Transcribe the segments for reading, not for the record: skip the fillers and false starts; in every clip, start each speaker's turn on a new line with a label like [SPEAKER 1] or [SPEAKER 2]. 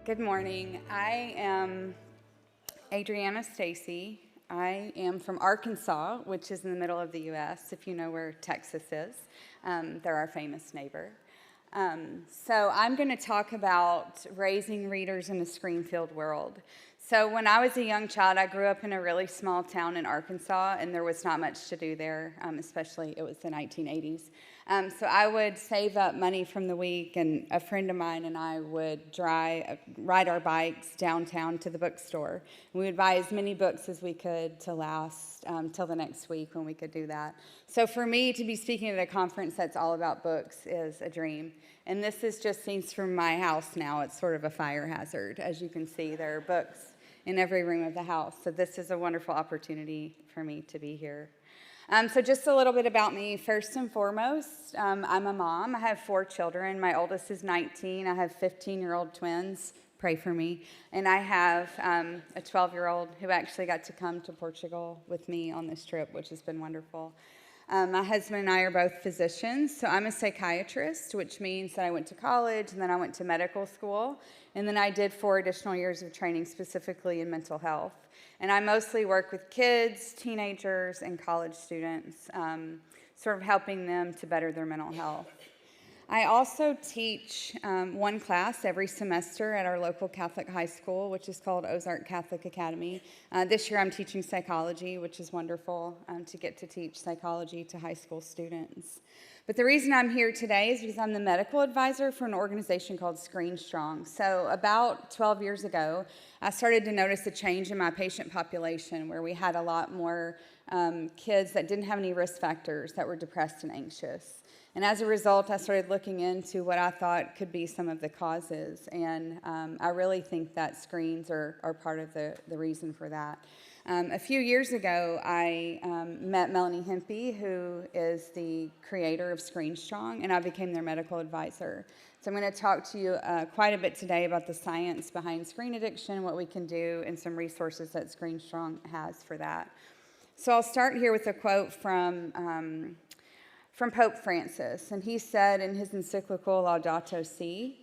[SPEAKER 1] Good morning. I am Adriana Stacey. I am from Arkansas, which is in the middle of the U.S., if you know where Texas is. They're our famous neighbor. So I'm going to talk about raising readers in a screen-filled world. So when I was a young child, I grew up in a really small town in Arkansas, and there was not much to do there, especially it was the 1980s. So I would save up money from the week, and a friend of mine and I would ride our bikes downtown to the bookstore. We would buy as many books as we could to last till the next week when we could do that. So for me to be speaking at a conference that's all about books is a dream. And this is just scenes from my house now. It's sort of a fire hazard. As you can see, there are books in every room of the house. So this is a wonderful opportunity for me to be here. So just a little bit about me. First and foremost, I'm a mom. I have 4 children. My oldest is 19. I have 15-year-old twins. Pray for me. And I have a 12-year-old who actually got to come to Portugal with me on this trip, which has been wonderful. My husband and I are both physicians, so I'm a psychiatrist, which means that I went to college, and then I went to medical school, and then I did 4 additional years of training specifically in mental health. And I mostly work with kids, teenagers, and college students, sort of helping them to better their mental health. I also teach one class every semester at our local Catholic high school, which is called Ozark Catholic Academy. This year I'm teaching psychology, which is wonderful to get to teach psychology to high school students. But the reason I'm here today is because I'm the medical advisor for an organization called ScreenStrong. So about 12 years ago, I started to notice a change in my patient population where we had a lot more kids that didn't have any risk factors that were depressed and anxious. And as a result, I started looking into what I thought could be some of the causes. And I really think that screens are part of the reason for that. A few years ago, I met Melanie Hempy, who is the creator of ScreenStrong, and I became their medical advisor. So I'm going to talk to you quite a bit today about the science behind screen addiction, what we can do, and some resources that ScreenStrong has for that. So I'll start here with a quote from Pope Francis, and he said in his encyclical Laudato Si,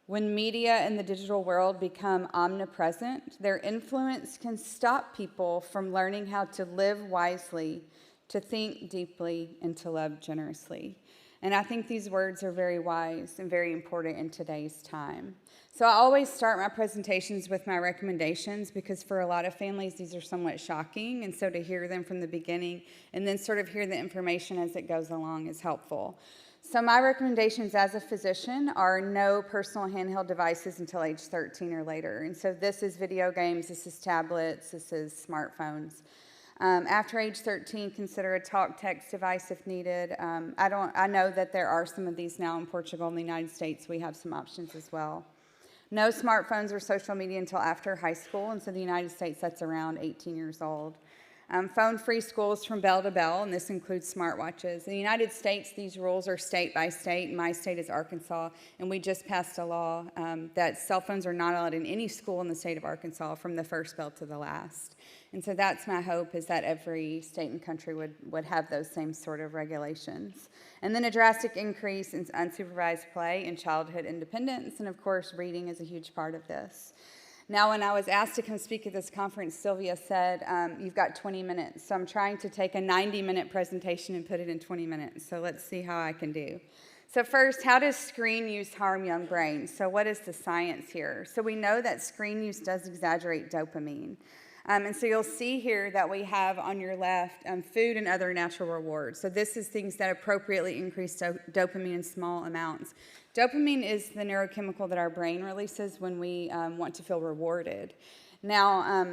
[SPEAKER 1] "When media and the digital world become omnipresent, their influence can stop people from learning how to live wisely, to think deeply, and to love generously." And I think these words are very wise and very important in today's time. So I always start my presentations with my recommendations because for a lot of families, these are somewhat shocking. And so to hear them from the beginning and then sort of hear the information as it goes along is helpful. So my recommendations as a physician are no personal handheld devices until age 13 or later. And so this is video games, this is tablets, this is smartphones. After age 13, consider a talk-text device if needed. I know that there are some of these now in Portugal and the United States. We have some options as well. No smartphones or social media until after high school, and so the United States, that's around 18 years old. Phone-free schools from bell to bell, and this includes smartwatches. In the United States, these rules are state by state. My state is Arkansas, and we just passed a law that cell phones are not allowed in any school in the state of Arkansas from the first bell to the last. And so that's my hope, is that every state and country would have those same sort of regulations. And then a drastic increase in unsupervised play and childhood independence, and of course, reading is a huge part of this. Now, when I was asked to come speak at this conference, Sylvia said, you've got 20 minutes. So I'm trying to take a 90-minute presentation and put it in 20 minutes. So let's see how I can do. So first, how does screen use harm young brains? So what is the science here? So we know that screen use does exaggerate dopamine. And so you'll see here that we have on your left food and other natural rewards. So this is things that appropriately increase dopamine in small amounts. Dopamine is the neurochemical that our brain releases when we want to feel rewarded. Now,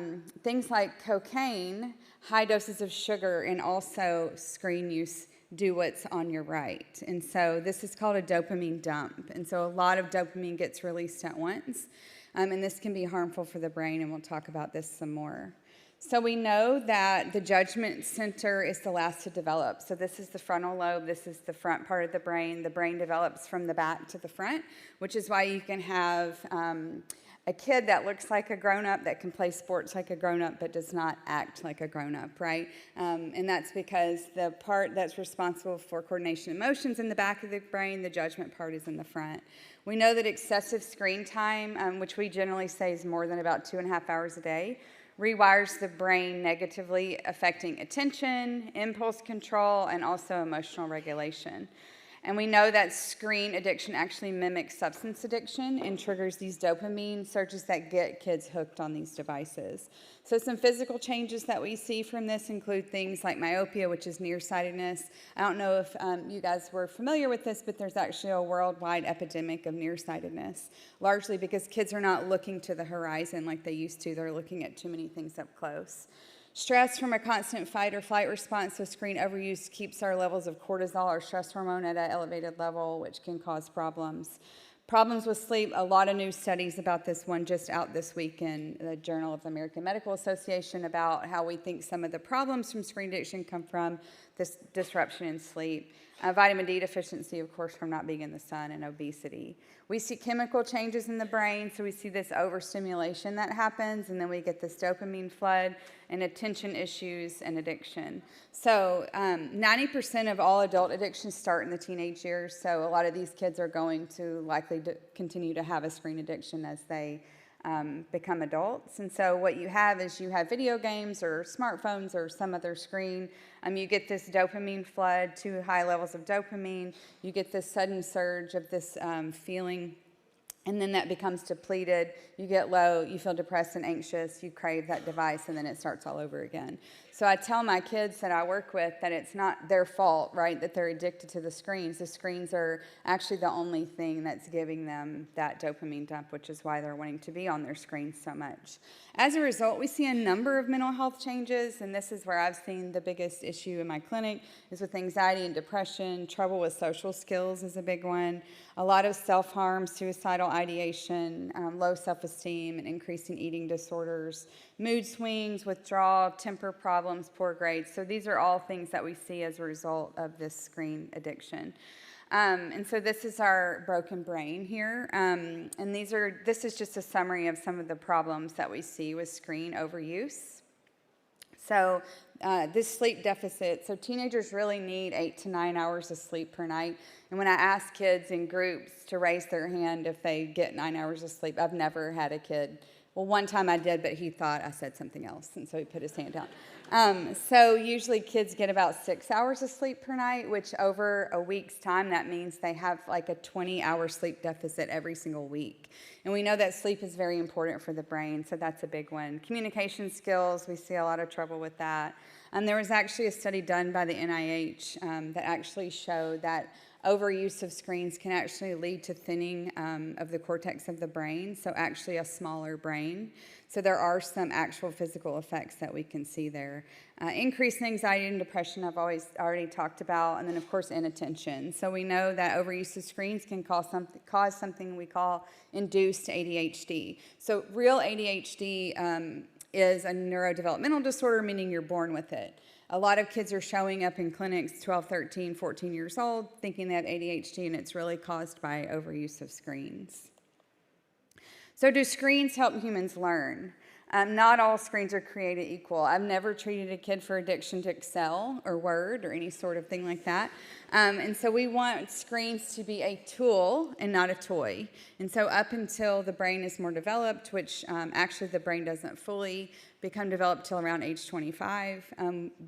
[SPEAKER 1] things like cocaine, high doses of sugar, and also screen use do what's on your right. And so this is called a dopamine dump. And so a lot of dopamine gets released at once. And this can be harmful for the brain, and we'll talk about this some more. So we know that the judgment center is the last to develop. So this is the frontal lobe. This is the front part of the brain. The brain develops from the back to the front, which is why you can have a kid that looks like a grown-up, that can play sports like a grown-up, but does not act like a grown-up, right? And that's because the part that's responsible for coordination of emotions in the back of the brain, the judgment part is in the front. We know that excessive screen time, which we generally say is more than about 2.5 hours a day, rewires the brain negatively, affecting attention, impulse control, and also emotional regulation. And we know that screen addiction actually mimics substance addiction and triggers these dopamine surges that get kids hooked on these devices. So some physical changes that we see from this include things like myopia, which is nearsightedness. I don't know if you guys were familiar with this, but there's actually a worldwide epidemic of nearsightedness, largely because kids are not looking to the horizon like they used to. They're looking at too many things up close. Stress from a constant fight or flight response, so screen overuse keeps our levels of cortisol, our stress hormone, at an elevated level, which can cause problems. Problems with sleep, a lot of new studies about this, one just out this week in the Journal of the American Medical Association, about how we think some of the problems from screen addiction come from this disruption in sleep. Vitamin D deficiency, of course, from not being in the sun, and obesity. We see chemical changes in the brain, so we see this overstimulation that happens, and then we get this dopamine flood and attention issues and addiction. So 90% of all adult addictions start in the teenage years, so a lot of these kids are going to likely continue to have a screen addiction as they become adults. And so what you have is you have video games or smartphones or some other screen. You get this dopamine flood, too high levels of dopamine. You get this sudden surge of this feeling, and then that becomes depleted. You get low, you feel depressed and anxious, you crave that device, and then it starts all over again. So I tell my kids that I work with that it's not their fault, right, that they're addicted to the screens. The screens are actually the only thing that's giving them that dopamine dump, which is why they're wanting to be on their screens so much. As a result, we see a number of mental health changes, and this is where I've seen the biggest issue in my clinic is with anxiety and depression. Trouble with social skills is a big one. A lot of self-harm, suicidal ideation, low self-esteem, and increasing eating disorders, mood swings, withdrawal, temper problems, poor grades. So these are all things that we see as a result of this screen addiction. And so this is our broken brain here. And this is just a summary of some of the problems that we see with screen overuse. So this sleep deficit, so teenagers really need 8 to 9 hours of sleep per night. And when I ask kids in groups to raise their hand if they get 9 hours of sleep, I've never had a kid. Well, one time I did, but he thought I said something else, and so he put his hand down. So usually kids get about 6 hours of sleep per night, which over a week's time, that means they have like a 20-hour sleep deficit every single week. And we know that sleep is very important for the brain, so that's a big one. Communication skills, we see a lot of trouble with that. There was actually a study done by the NIH that actually showed that overuse of screens can actually lead to thinning of the cortex of the brain, so actually a smaller brain. So there are some actual physical effects that we can see there. Increased anxiety and depression I've already talked about, and then of course inattention. So we know that overuse of screens can cause something we call induced ADHD. So real ADHD is a neurodevelopmental disorder, meaning you're born with it. A lot of kids are showing up in clinics 12, 13, 14 years old thinking they have ADHD, and it's really caused by overuse of screens. So do screens help humans learn? Not all screens are created equal. I've never treated a kid for addiction to Excel or Word or any sort of thing like that. And so we want screens to be a tool and not a toy. And so up until the brain is more developed, which actually the brain doesn't fully become developed till around age 25,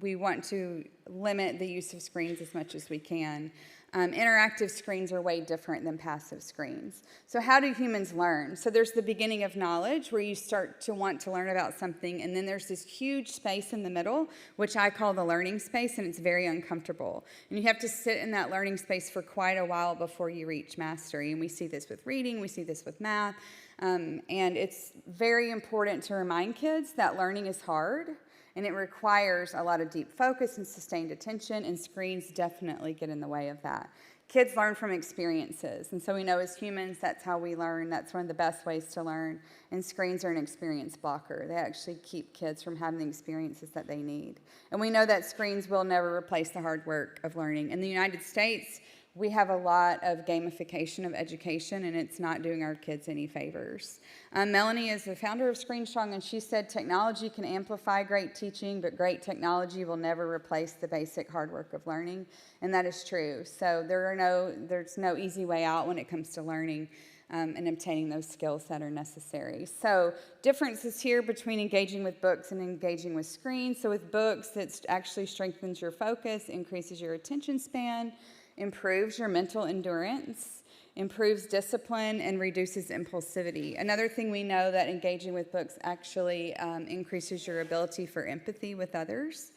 [SPEAKER 1] we want to limit the use of screens as much as we can. Interactive screens are way different than passive screens. So how do humans learn? So there's the beginning of knowledge where you start to want to learn about something, and then there's this huge space in the middle, which I call the learning space, and it's very uncomfortable. And you have to sit in that learning space for quite a while before you reach mastery. And we see this with reading, we see this with math, and it's very important to remind kids that learning is hard. And it requires a lot of deep focus and sustained attention, and screens definitely get in the way of that. Kids learn from experiences, and so we know as humans that's how we learn. That's one of the best ways to learn, and screens are an experience blocker. They actually keep kids from having the experiences that they need. And we know that screens will never replace the hard work of learning. In the United States, we have a lot of gamification of education, and it's not doing our kids any favors. Melanie is the founder of ScreenStrong, and she said technology can amplify great teaching, but great technology will never replace the basic hard work of learning, and that is true. So there's no easy way out when it comes to learning and obtaining those skills that are necessary. So differences here between engaging with books and engaging with screens. So with books, it actually strengthens your focus, increases your attention span, improves your mental endurance, improves discipline, and reduces impulsivity. Another thing we know that engaging with books actually increases your ability for empathy with others.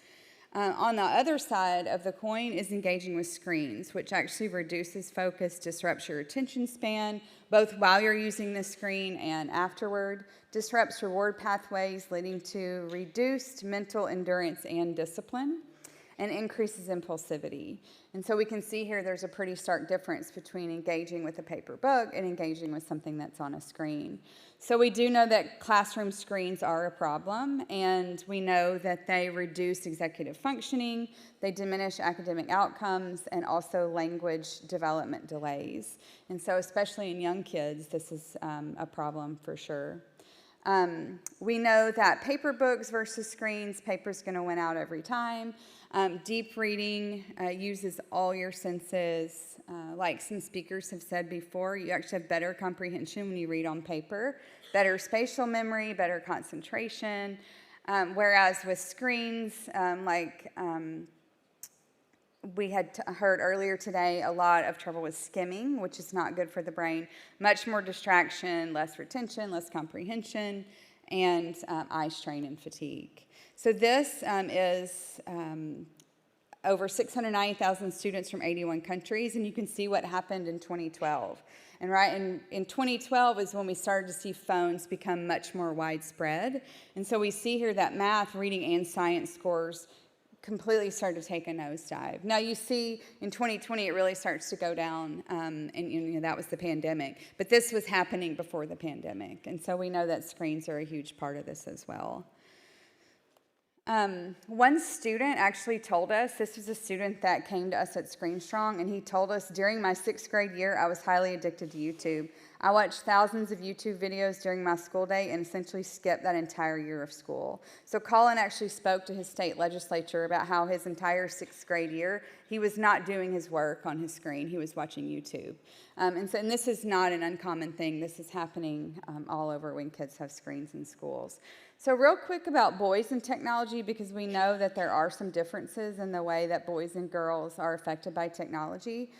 [SPEAKER 1] On the other side of the coin is engaging with screens, which actually reduces focus, disrupts your attention span, both while you're using the screen and afterward, disrupts reward pathways, leading to reduced mental endurance and discipline, and increases impulsivity. And so we can see here there's a pretty stark difference between engaging with a paper book and engaging with something that's on a screen. So we do know that classroom screens are a problem, and we know that they reduce executive functioning, they diminish academic outcomes, and also language development delays. And so especially in young kids, this is a problem for sure. We know that paper books versus screens, paper's going to win out every time. Deep reading uses all your senses. Like some speakers have said before, you actually have better comprehension when you read on paper, better spatial memory, better concentration. Whereas with screens, we had heard earlier today, a lot of trouble with skimming, which is not good for the brain. Much more distraction, less retention, less comprehension, and eye strain and fatigue. So this is over 690,000 students from 81 countries, and you can see what happened in 2012. And in 2012 is when we started to see phones become much more widespread. And so we see here that math, reading, and science scores completely started to take a nosedive. Now you see in 2020 it really starts to go down, and that was the pandemic. But this was happening before the pandemic, and so we know that screens are a huge part of this as well. One student actually told us, this was a student that came to us at ScreenStrong, and he told us, during my 6th grade year, I was highly addicted to YouTube. I watched thousands of YouTube videos during my school day and essentially skipped that entire year of school. So Colin actually spoke to his state legislature about how his entire 6th grade year, he was not doing his work on his screen, he was watching YouTube. And this is not an uncommon thing. This is happening all over when kids have screens in schools. So real quick about boys and technology, because we know that there are some differences in the way that boys and girls are affected by technology.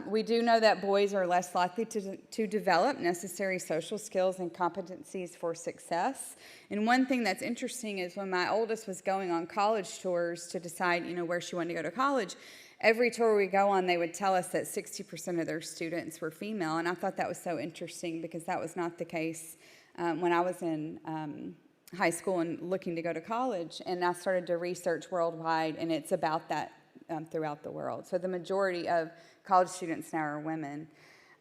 [SPEAKER 1] We do know that boys are less likely to develop necessary social skills and competencies for success. And one thing that's interesting is when my oldest was going on college tours to decide, where she wanted to go to college, every tour we go on, they would tell us that 60% of their students were female. And I thought that was so interesting because that was not the case when I was in high school and looking to go to college. And I started to research worldwide, and it's about that throughout the world. So the majority of college students now are women.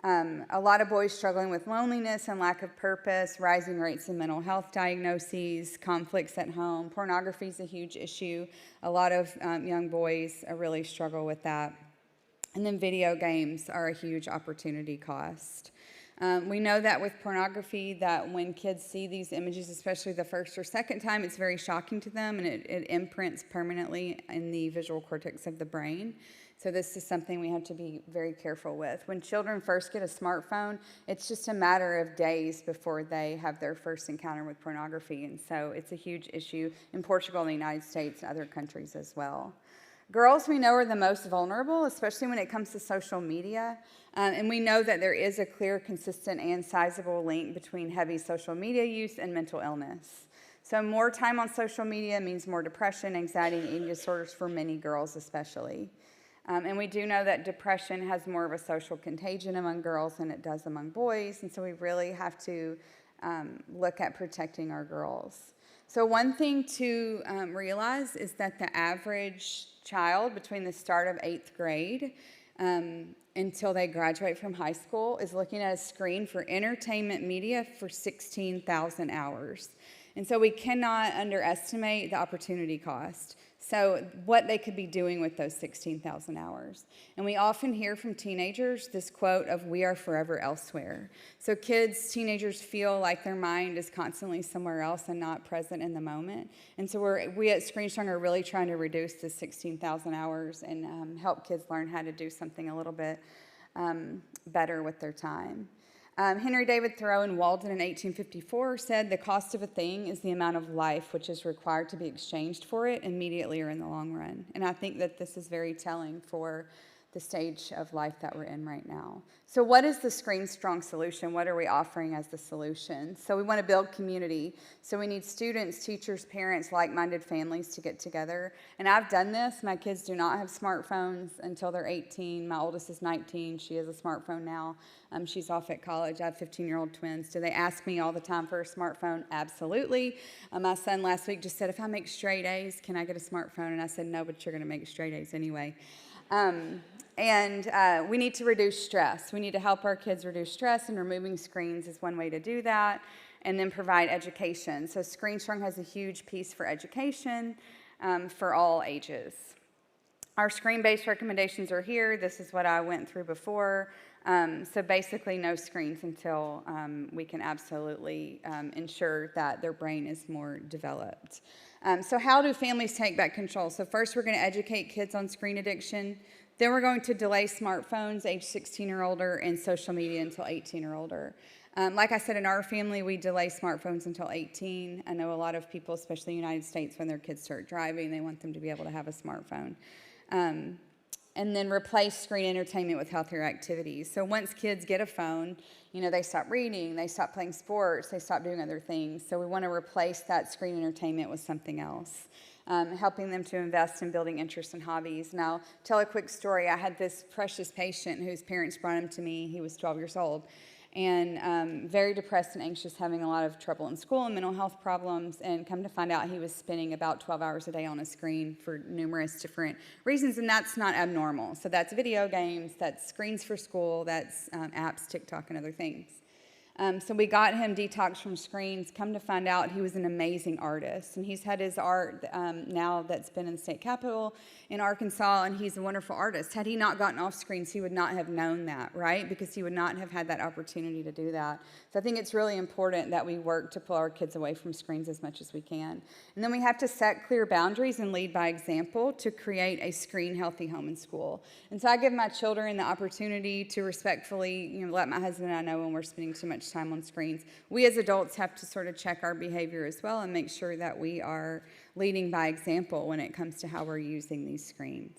[SPEAKER 1] A lot of boys struggling with loneliness and lack of purpose, rising rates of mental health diagnoses, conflicts at home. Pornography is a huge issue. A lot of young boys really struggle with that. And then video games are a huge opportunity cost. We know that with pornography, that when kids see these images, especially the first or second time, it's very shocking to them, and it imprints permanently in the visual cortex of the brain. So this is something we have to be very careful with. When children first get a smartphone, it's just a matter of days before they have their first encounter with pornography, and so it's a huge issue in Portugal, the United States, and other countries as well. Girls, we know, are the most vulnerable, especially when it comes to social media. And we know that there is a clear, consistent, and sizable link between heavy social media use and mental illness. So more time on social media means more depression, anxiety, and eating disorders for many girls especially. And we do know that depression has more of a social contagion among girls than it does among boys. And so we really have to look at protecting our girls. So one thing to realize is that the average child between the start of 8th grade until they graduate from high school is looking at a screen for entertainment media for 16,000 hours. And so we cannot underestimate the opportunity cost. So what they could be doing with those 16,000 hours. And we often hear from teenagers this quote of, "We are forever elsewhere." So teenagers feel like their mind is constantly somewhere else and not present in the moment. And so we at ScreenStrong are really trying to reduce the 16,000 hours and help kids learn how to do something a little bit better with their time. Henry David Thoreau in Walden in 1854 said, "The cost of a thing is the amount of life which is required to be exchanged for it immediately or in the long run." And I think that this is very telling for the stage of life that we're in right now. So what is the ScreenStrong solution? What are we offering as the solution? So we want to build community. So we need students, teachers, parents, like-minded families to get together. And I've done this. My kids do not have smartphones until they're 18. My oldest is 19. She has a smartphone now. She's off at college. I have 15-year-old twins. Do they ask me all the time for a smartphone? Absolutely. My son last week just said, "If I make straight A's, can I get a smartphone?" And I said, "No, but you're going to make straight A's anyway." We need to reduce stress. We need to help our kids reduce stress, and removing screens is one way to do that, and then provide education. So ScreenStrong has a huge piece for education for all ages. Our screen-based recommendations are here. This is what I went through before. So basically no screens until we can absolutely ensure that their brain is more developed. So how do families take back control? So first we're going to educate kids on screen addiction. Then we're going to delay smartphones age 16 or older and social media until 18 or older. Like I said, in our family, we delay smartphones until 18. I know a lot of people, especially in the United States, when their kids start driving, they want them to be able to have a smartphone. And then replace screen entertainment with healthier activities. So once kids get a phone, they stop reading, they stop playing sports, they stop doing other things. So we want to replace that screen entertainment with something else. Helping them to invest in building interests and hobbies. Now, tell a quick story. I had this precious patient whose parents brought him to me. He was 12 years old. And very depressed and anxious, having a lot of trouble in school and mental health problems, and come to find out he was spending about 12 hours a day on a screen for numerous different reasons, and that's not abnormal. So that's video games, that's screens for school, that's apps, TikTok, and other things. So we got him detoxed from screens. Come to find out, he was an amazing artist. And he's had his art now that's been in the state capitol in Arkansas, and he's a wonderful artist. Had he not gotten off screens, he would not have known that, right? Because he would not have had that opportunity to do that. So I think it's really important that we work to pull our kids away from screens as much as we can. And then we have to set clear boundaries and lead by example to create a screen-healthy home and school. And so I give my children the opportunity to respectfully, let my husband and I know when we're spending too much time on screens. We as adults have to sort of check our behavior as well and make sure that we are leading by example when it comes to how we're using these screens.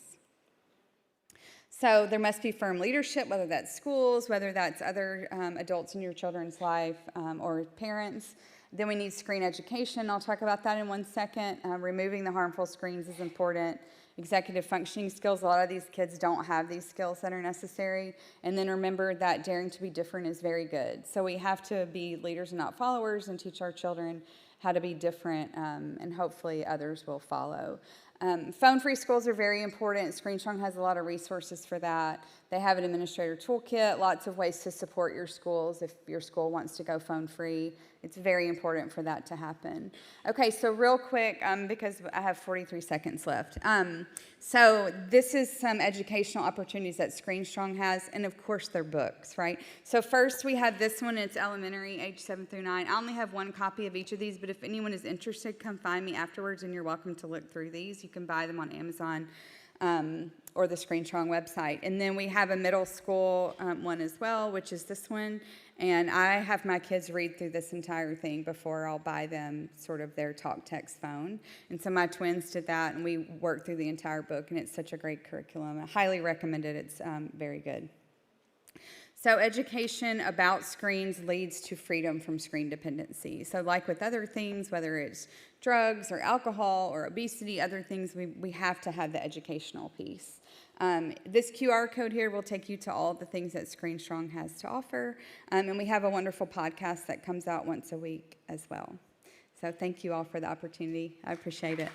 [SPEAKER 1] So there must be firm leadership, whether that's schools, whether that's other adults in your children's life, or parents. Then we need screen education. I'll talk about that in 1 second. Removing the harmful screens is important. Executive functioning skills. A lot of these kids don't have these skills that are necessary. And then remember that daring to be different is very good. So we have to be leaders and not followers and teach our children how to be different, and hopefully others will follow. Phone-free schools are very important. ScreenStrong has a lot of resources for that. They have an administrator toolkit, lots of ways to support your schools if your school wants to go phone-free. It's very important for that to happen. Okay, so real quick, because I have 43 seconds left. So this is some educational opportunities that ScreenStrong has, and of course they're books, right? So first we have this one. It's elementary, age 7 through 9. I only have one copy of each of these, but if anyone is interested, come find me afterwards, and you're welcome to look through these. You can buy them on Amazon or the ScreenStrong website. And then we have a middle school one as well, which is this one. And I have my kids read through this entire thing before I'll buy them sort of their talk text phone. And so my twins did that, and we worked through the entire book, and it's such a great curriculum. I highly recommend it. It's very good. So education about screens leads to freedom from screen dependency. So like with other things, whether it's drugs or alcohol or obesity, other things, we have to have the educational piece. This QR code here will take you to all of the things that ScreenStrong has to offer. And we have a wonderful podcast that comes out once a week as well. So thank you all for the opportunity. I appreciate it.